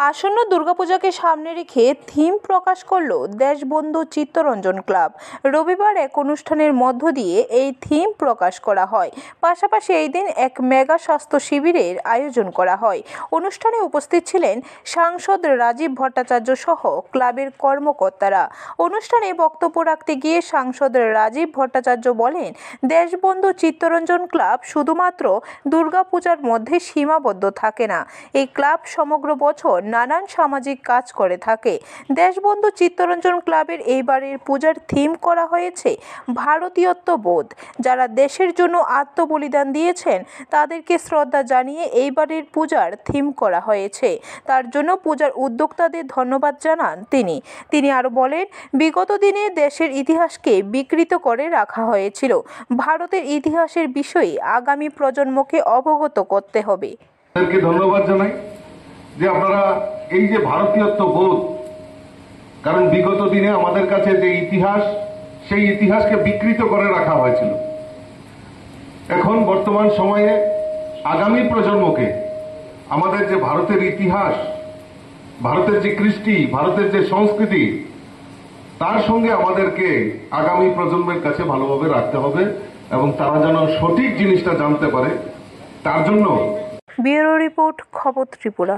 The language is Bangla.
আসন্ন দুর্গাপূজাকে সামনে রেখে থিম প্রকাশ করল দেশবন্ধু চিত্তরঞ্জন ক্লাব। রবিবার এক অনুষ্ঠানের মধ্য দিয়ে এই থিম প্রকাশ করা হয়। পাশাপাশি এই দিন এক মেগা স্বাস্থ্য শিবিরের আয়োজন করা হয়। অনুষ্ঠানে উপস্থিত ছিলেন সাংসদ রাজীব ভট্টাচার্য সহ ক্লাবের কর্মকর্তারা। অনুষ্ঠানে বক্তব্য রাখতে গিয়ে সাংসদ রাজীব ভট্টাচার্য বলেন, দেশবন্ধু চিত্তরঞ্জন ক্লাব শুধুমাত্র দুর্গাপূজার মধ্যে সীমাবদ্ধ থাকে না। এই ক্লাব সমগ্র বছর নানান সামাজিক কাজ করে থাকে। দেশবন্ধু চিত্তরঞ্জন ক্লাবের এইবারের পূজার থিম করা হয়েছে ভারতীয়ত্ববোধ। যারা দেশের জন্য আত্মবলিদান দিয়েছেন তাদেরকে শ্রদ্ধা জানিয়ে এইবারের পূজার থিম করা হয়েছে। তার জন্য পূজার উদ্যোক্তাদের ধন্যবাদ জানান তিনি আরও বলেন, বিগত দিনে দেশের ইতিহাসকে বিকৃত করে রাখা হয়েছিল। ভারতের ইতিহাসের বিষয়ে আগামী প্রজন্মকে অবগত করতে হবে। ধন্যবাদ জানাই যে আপনারা এই যে ভারতীয়ত্ববোধ, কারণ বিগত দিনে আমাদের কাছে যে ইতিহাস, সেই ইতিহাসকে বিকৃত করে রাখা হয়েছিল। এখন বর্তমান সময়ে আগামী প্রজন্মকে আমাদের যে ভারতের ইতিহাস, ভারতের যে কৃষ্টি, ভারতের যে সংস্কৃতি, তার সঙ্গে আমাদেরকে আগামী প্রজন্মের কাছে ভালোভাবে রাখতে হবে এবং তারা যেন সঠিক জিনিসটা জানতে পারে। তার জন্য ব্যুরো রিপোর্ট, খবর ত্রিপুরা।